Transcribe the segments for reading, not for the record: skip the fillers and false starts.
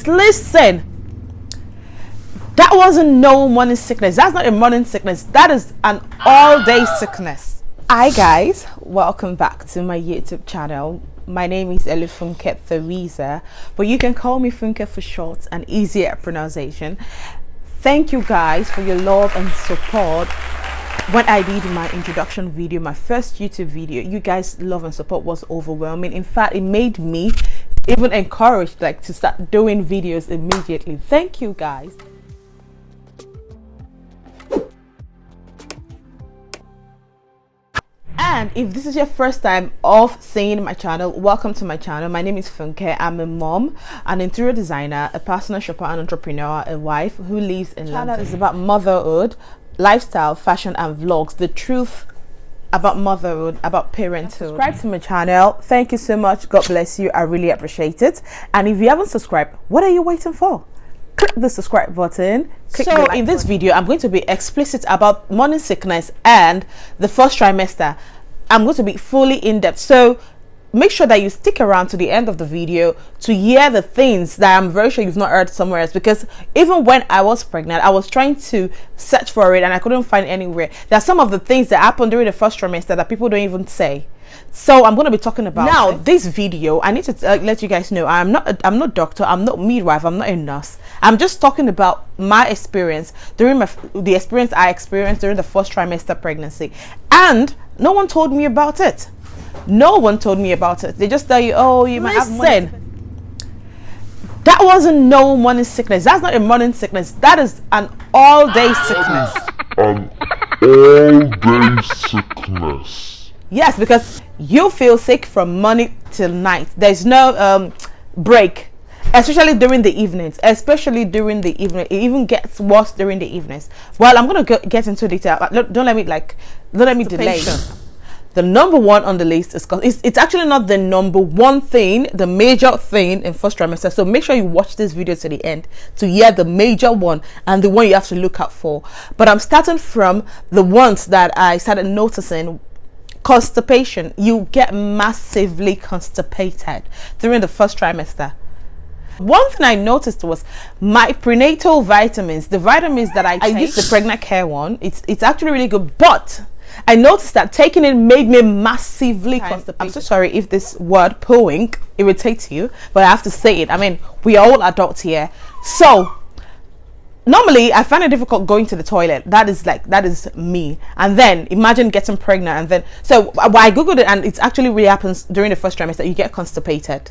listen, that wasn't no morning sickness. That's not a morning sickness. That is an all-day sickness. Hi guys, welcome back to my YouTube channel. My name is Funke Theresa, but you can call me Funke for short and easier pronunciation. Thank you guys for your love and support. When I did my introduction video, my first YouTube video, you guys' love and support was overwhelming. In fact, it made me even encouraged to start doing videos immediately. Thank you guys. And if this is your first time of seeing my channel, welcome to my channel. My name is Funke. I'm a mom, an interior designer, a personal shopper and entrepreneur, a wife who lives in London. It's about motherhood, lifestyle, fashion and vlogs, the truth about motherhood, about parenthood. Subscribe to my channel. Thank you so much. God bless you. I really appreciate it. And if you haven't subscribed, what are you waiting for? Click the subscribe button. So in this video, I'm going to be explicit about morning sickness and the first trimester. I'm going to be fully in-depth, so make sure that you stick around to the end of the video to hear the things that I'm very sure you've not heard somewhere else, because even when I was pregnant, I was trying to search for it and I couldn't find anywhere. There are some of the things that happen during the first trimester that people don't even say. So I'm going to be talking about now this video. I need to let you guys know I'm not a doctor, I'm not midwife, I'm not a nurse. I'm just talking about my experience during the experience I experienced during the first trimester pregnancy, and no one told me about it. No one told me about it. They just tell you, oh, you might have morning. That wasn't no morning sickness. That's not a morning sickness. That is an all-day sickness. An all-day sickness. Yes, because you feel sick from morning till night. There's no break, especially during the evenings. Especially during the evening, it even gets worse during the evenings. Well, I'm gonna get into detail. Don't let me delay. The number one on the list is it's actually not the number one thing, the major thing in first trimester. So make sure you watch this video to the end to hear the major one and the one you have to look out for. But I'm starting from the ones that I started noticing. Constipation. You get massively constipated during the first trimester. One thing I noticed was my prenatal vitamins, the vitamins that I use, the pregnant care one, it's actually really good, but I noticed that taking it made me massively constipated. I'm so sorry if this word pooing irritates you, but I have to say it. I mean, we are all adults here. So normally I find it difficult going to the toilet. That is me. And then imagine getting pregnant, and then so I googled it, and it actually really happens during the first trimester. You get constipated.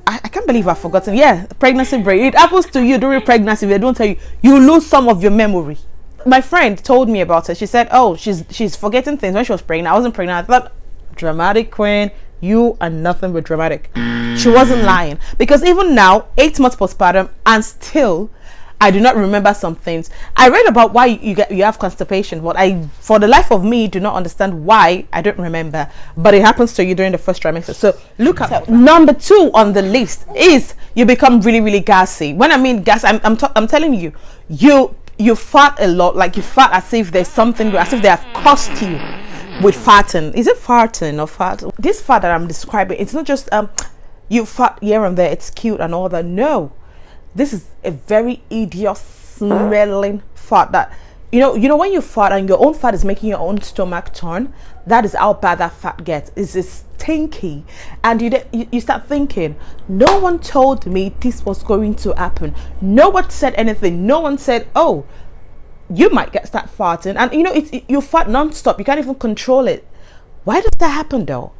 I can't believe I've forgotten. Yeah, pregnancy brain. It happens to you during pregnancy. They don't tell you. You lose some of your memory. My friend told me about it. She said, oh, she's forgetting things when she was pregnant. I wasn't pregnant. I thought, dramatic queen, you are nothing but dramatic. She wasn't lying, because even now, 8 months postpartum, and still I do not remember some things. I read about why you have constipation, but I, for the life of me, do not understand why. I don't remember, but it happens to you during the first trimester. So look at number 2 on the list is you become really, really gassy. When I mean gas, I'm telling you, you fart a lot. Like you fart as if there's something, as if they have cursed you with farting. Is it farting or fart? This fart that I'm describing, it's not just you fart here and there, it's cute and all that. No, this is a very idiot smelling fart that you know when you fart and your own fart is making your own stomach turn. That is how bad that fart gets. It's stinky, and you start thinking, no one told me this was going to happen. No one said anything. No one said, oh, you might start farting, and you fart non-stop. You can't even control it. Why does that happen though?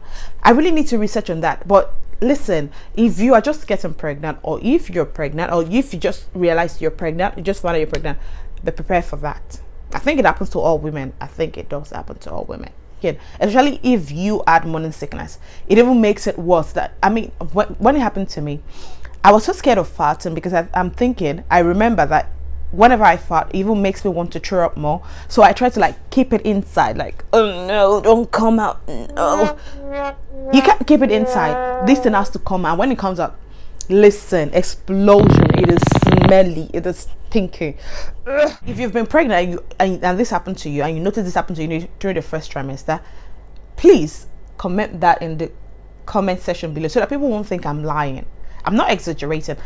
I really need to research on that. But listen, if you are just getting pregnant, or if you're pregnant, or if you just realize you're pregnant, you just found out you're pregnant, be prepared for that. I think it happens to all women. I think it does happen to all women. Again, especially if you add morning sickness, it even makes it worse. That I mean, when it happened to me, I was so scared of farting, because I remember that whenever I fart, it even makes me want to throw up more. So I try to keep it inside, oh no, don't come out. No, you can't keep it inside. This thing has to come out. When it comes out, listen, explosion. It is smelly, it is stinky. If you've been pregnant and this happened to you, and you notice this happened to you during the first trimester, please comment that in the comment section below, so that people won't think I'm lying. I'm not exaggerating.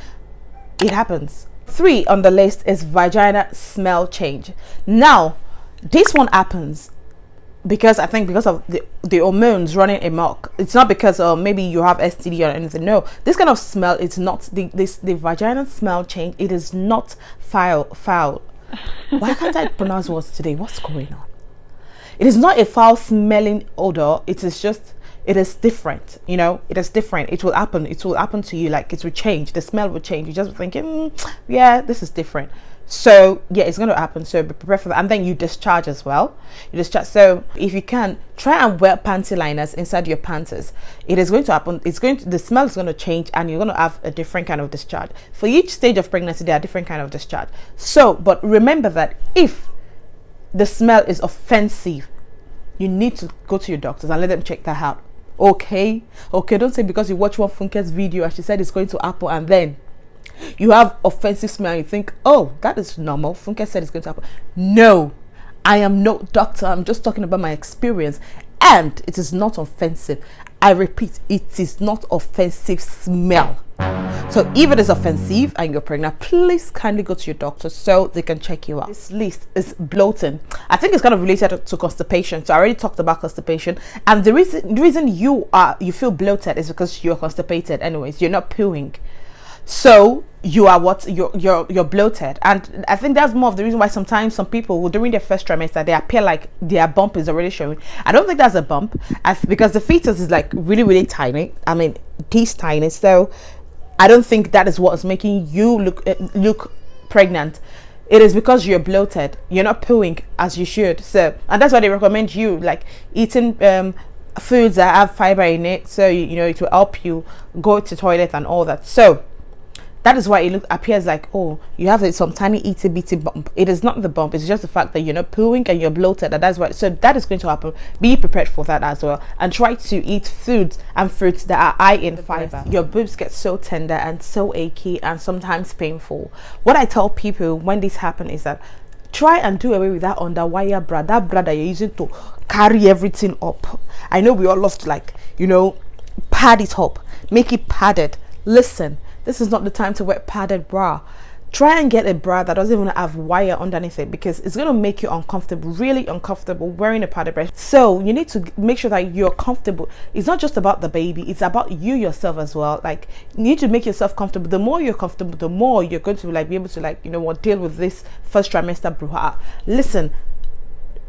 it happens. 3 on the list is vagina smell change. Now this one happens because I think because of the hormones running amok. It's not because maybe you have STD or anything. No, this kind of smell, it's not the vaginal smell change. It is not foul. Why can't I pronounce words today? What's going on? It is not a foul smelling odor. It is different. You know, it is different. It will happen to you. Like, it will change, the smell will change. You just thinking, yeah, this is different. So yeah, it's going to happen. So be prepared for that. And then you discharge as well. So if you can, try and wear panty liners inside your panties. It is going to happen. The smell is going to change, and you're going to have a different kind of discharge. For each stage of pregnancy, there are different kind of discharge. So, but remember that if the smell is offensive, you need to go to your doctors and let them check that out. Okay, don't say because you watch one Funke's video and she said it's going to happen, and then you have offensive smell and you think, oh, that is normal, Funke said it's going to happen. No, I am no doctor. I'm just talking about my experience, and it is not offensive. I repeat, it is not offensive smell. So if it is offensive and you're pregnant, please kindly go to your doctor so they can check you out. This list is bloating. I think it's kind of related to constipation. So I already talked about constipation, and the reason you feel bloated is because you're constipated. Anyways, you're not pooing, so you are you're bloated. And I think that's more of the reason why sometimes some people during their first trimester, they appear like their bump is already showing. I don't think that's a bump, because the fetus is like really tiny. I mean, this tiny. So I don't think that is what is making you look pregnant. It is because you're bloated. You're not pooing as you should. So, and that's why they recommend you like eating foods that have fiber in it, so you know it will help you go to the toilet and all that. So that is why it appears like, oh, you have some tiny itty bitty bump. It is not the bump. It's just the fact that you're not pooing and you're bloated. And that's why. So that is going to happen. Be prepared for that as well. And try to eat foods and fruits that are high in fiber. Your boobs get so tender and so achy and sometimes painful. What I tell people when this happens is that try and do away with that underwire bra. That bra that you're using to carry everything up. I know we all love to, like, you know, pad it up. Make it padded. Listen. This is not the time to wear padded bra. Try and get a bra that doesn't even have wire underneath it, because it's going to make you uncomfortable, really uncomfortable wearing a padded bra. So you need to make sure that you're comfortable. It's not just about the baby, it's about you yourself as well. Like, you need to make yourself comfortable. The more you're comfortable, the more you're going to like be able to, like, you know what, deal with this first trimester brouhaha. Listen,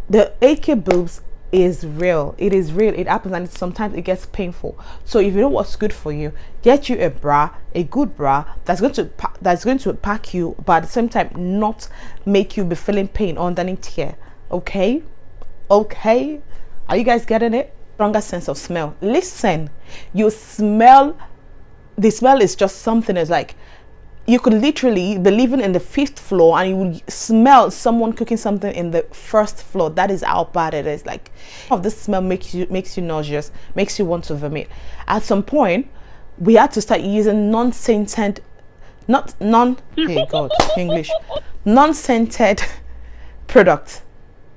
the achy boobs is real. It is real. It happens, and sometimes it gets painful. So if you know what's good for you, get you a bra, a good bra that's going to pack you, but at the same time not make you be feeling pain underneath here. Okay, are you guys getting it? Stronger sense of smell. Listen, you smell. The smell is just something. It's like you could literally be living in the 5th floor and you will smell someone cooking something in the 1st floor. That is how bad it is. Like, this smell makes you nauseous, makes you want to vomit. At some point, we had to start using non-scented products.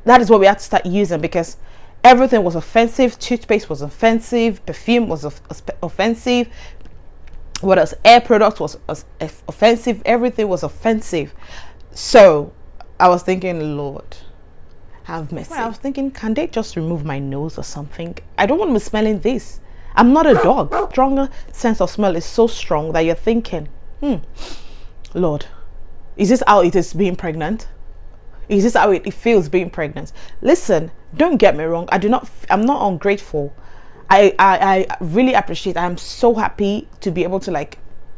That is what we had to start using, because everything was offensive. Toothpaste was offensive, perfume was offensive, what else, air products was offensive, everything was offensive. So I was thinking, Lord have mercy. I was thinking, can they just remove my nose or something? I don't want to be smelling this. I'm not a dog. Stronger sense of smell is so strong that you're thinking, Lord, is this how it is being pregnant? Is this how it feels being pregnant? Listen, don't get me wrong, I'm not ungrateful. I really appreciate. I'm so happy to be able to, like,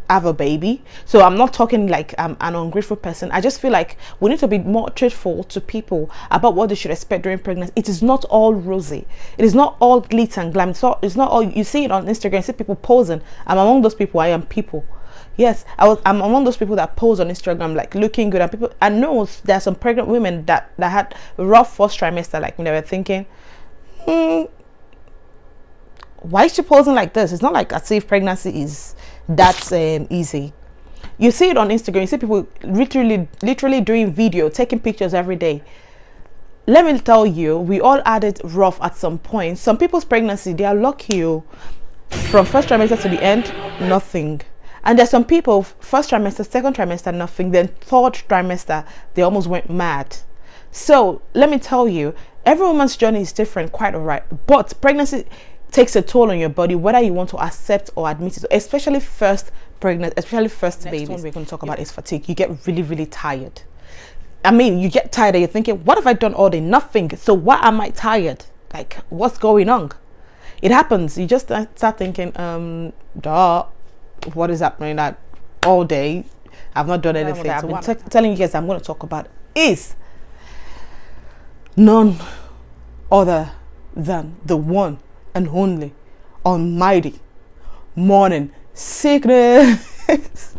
have a baby. So I'm not talking like I'm an ungrateful person. I just feel like we need to be more truthful to people about what they should expect during pregnancy. It is not all rosy. It is not all glitz and glam. It's not all. You see it on Instagram. You see people posing. I'm among those people. I am people. Yes, I'm among those people that pose on Instagram, like, looking good. And people, I know there are some pregnant women that had rough first trimester. Like, they were thinking, why is she posing like this? It's not like as if pregnancy is that easy. You see it on Instagram. You see people literally doing video, taking pictures every day. Let me tell you, we all had it rough at some point. Some people's pregnancy, they are lucky. From first trimester to the end, nothing. And there's some people, first trimester, second trimester, nothing, then third trimester, they almost went mad. So let me tell you, every woman's journey is different, quite all right. But pregnancy takes a toll on your body, whether you want to accept or admit it, especially first pregnant, especially first baby. Next one we're going to talk about is fatigue. You get really, really tired. I mean, you get tired and you're thinking, what have I done all day? Nothing. So why am I tired? Like, what's going on? It happens. You just start thinking, what is happening? Like, all day I've not done anything. So what I'm telling you guys I'm going to talk about is none other than the one and only almighty morning sickness.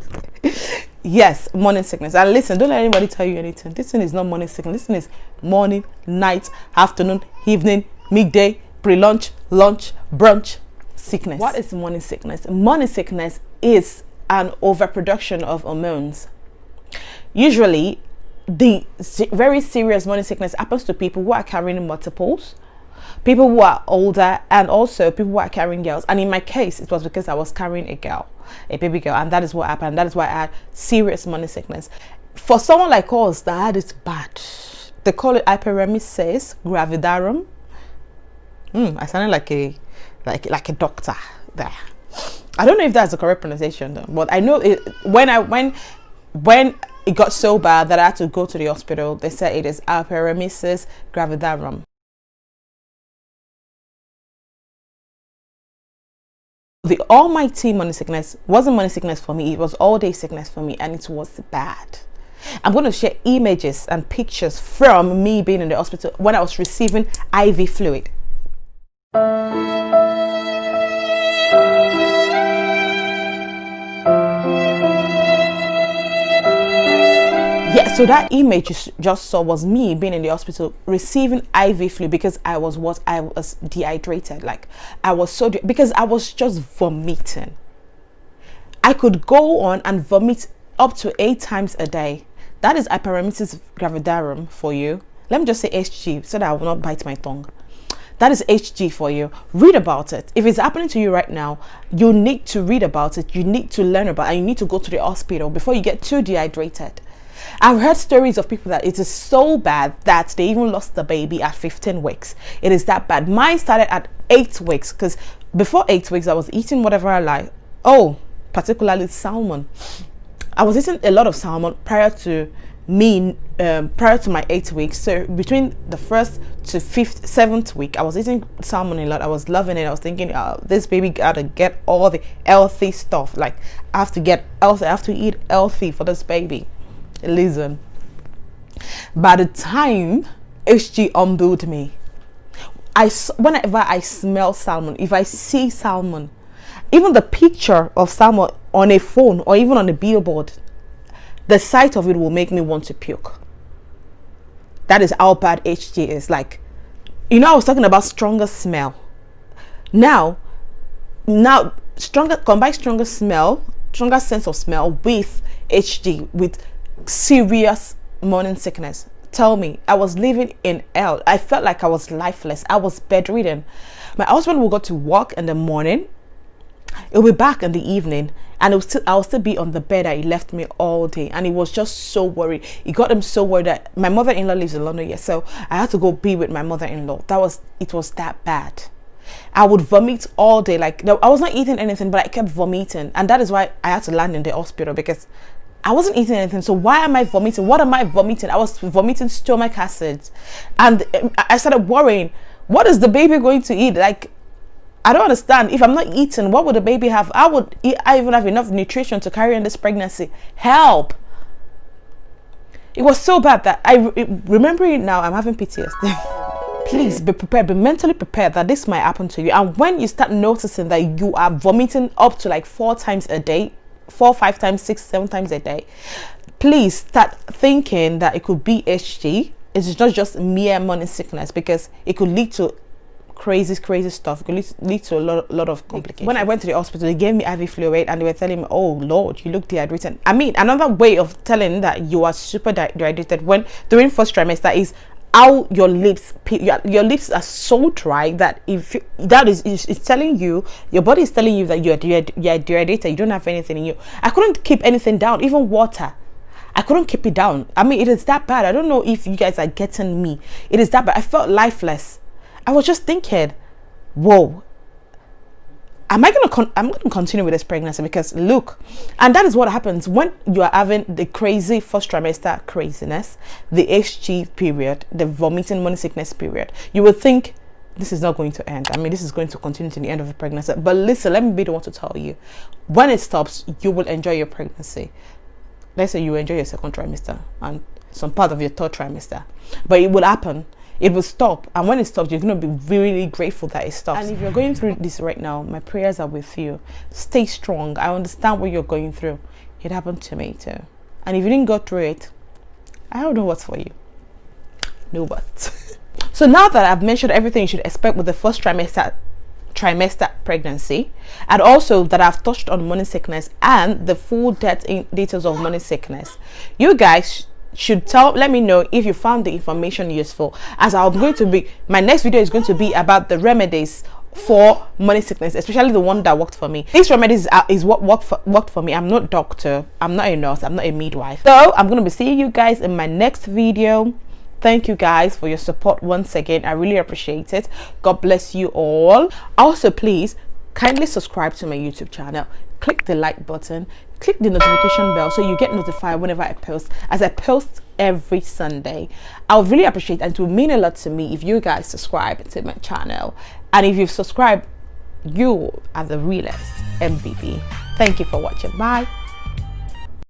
Yes, morning sickness. And listen, don't let anybody tell you anything. This thing is not morning sickness. This thing is morning, night, afternoon, evening, midday, pre-lunch, lunch, brunch sickness. What is morning sickness? Morning sickness is an overproduction of hormones. Usually the very serious morning sickness happens to people who are carrying multiples, people who are older, and also people who are carrying girls. And in my case, it was because I was carrying a girl, a baby girl, and that is what happened. That is why I had serious morning sickness. For someone like us that had it bad, they call it Hyperemesis Gravidarum. I sounded like a doctor there. I don't know if that's the correct pronunciation though, but I know it, when it got so bad that I had to go to the hospital, they said it is Hyperemesis Gravidarum. The almighty morning sickness wasn't morning sickness for me, it was all day sickness for me, and it was bad. I'm going to share images and pictures from me being in the hospital when I was receiving IV fluid. Yeah, so that image you just saw was me being in the hospital receiving IV fluid because I was dehydrated. Like, I was so because I was just vomiting. I could go on and vomit up to 8 times a day. That is Hyperemesis Gravidarum for you. Let me just say HG so that I will not bite my tongue. That is HG for you. Read about it. If it's happening to you right now, you need to read about it. You need to learn about it. And you need to go to the hospital before you get too dehydrated. I've heard stories of people that it is so bad that they even lost the baby at 15 weeks. It is that bad. Mine started at 8 weeks because before 8 weeks, I was eating whatever I like. Oh, particularly salmon. I was eating a lot of salmon prior to my 8 weeks. So between the 1st to 5th, 7th week, I was eating salmon a lot. I was loving it. I was thinking, oh, this baby gotta get all the healthy stuff. Like, I have to get healthy. I have to eat healthy for this baby. Listen, by the time HG humbled me, whenever I smell salmon, if I see salmon, even the picture of salmon on a phone or even on a billboard, the sight of it will make me want to puke. That is how bad HG is. Like, you know, I was talking about stronger smell. Now combine stronger sense of smell with HG, with serious morning sickness. Tell me, I was living in hell. I felt like I was lifeless. I was bedridden. My husband will go to work in the morning, he'll be back in the evening, and I'll still be on the bed that he left me all day. And he was just so worried. He got him so worried that my mother-in-law lives in London, yes, so I had to go be with my mother-in-law. It was that bad. I would vomit all day. Like, no, I was not eating anything, but I kept vomiting, and that is why I had to land in the hospital, because I wasn't eating anything. So why am I vomiting? What am I vomiting? I was vomiting stomach acids, and I started worrying, what is the baby going to eat? Like, I don't understand. If I'm not eating, what would the baby have? I even have enough nutrition to carry on this pregnancy? Help! It was so bad that remembering it now, I'm having PTSD. Please be prepared, be mentally prepared that this might happen to you. And when you start noticing that you are vomiting up to like 4 times a day, 4, 5 times, 6, 7 times a day, please start thinking that it could be HG. It's not just mere morning sickness, because it could lead to crazy stuff. It could lead to a lot of complications. When I went to the hospital, they gave me IV fluid and they were telling me, oh Lord, you look dehydrated. I mean, another way of telling that you are super dehydrated during first trimester is how your lips are so dry that if that is it's telling you, your body is telling you that you're dehydrated, you don't have anything in you. I couldn't keep anything down, even water. I couldn't keep it down. I mean, it is that bad. I don't know if you guys are getting me. It is that bad. I felt lifeless. I was just thinking, whoa, I'm gonna continue with this pregnancy? Because look, and that is what happens when you are having the crazy first trimester craziness, the HG period, the vomiting morning sickness period. You would think this is not going to end. I mean, this is going to continue to the end of the pregnancy. But listen, let me be the one to tell you, when it stops, you will enjoy your pregnancy. Let's say you enjoy your second trimester and some part of your third trimester, but it will happen. It will stop, and when it stops, you're going to be really grateful that it stops. And if you're going through this right now, my prayers are with you. Stay strong. I understand what you're going through. It happened to me too. And if you didn't go through it, I don't know what's for you. No but. So now that I've mentioned everything you should expect with the first trimester pregnancy, and also that I've touched on morning sickness and the full details of morning sickness, you guys should let me know if you found the information useful, as I'm going to be, my next video is going to be about the remedies for morning sickness, especially the one that worked for me. These remedies is what worked for me. I'm not a doctor, I'm not a nurse, I'm not a midwife. So I'm going to be seeing you guys in my next video. Thank you guys for your support once again. I really appreciate it. God bless you all. Also, please kindly subscribe to my YouTube channel. Click the like button, click the notification bell so you get notified whenever I post, as I post every Sunday. I would really appreciate it, and it would mean a lot to me if you guys subscribe to my channel. And if you've subscribed, you are the realest MVP. Thank you for watching. Bye.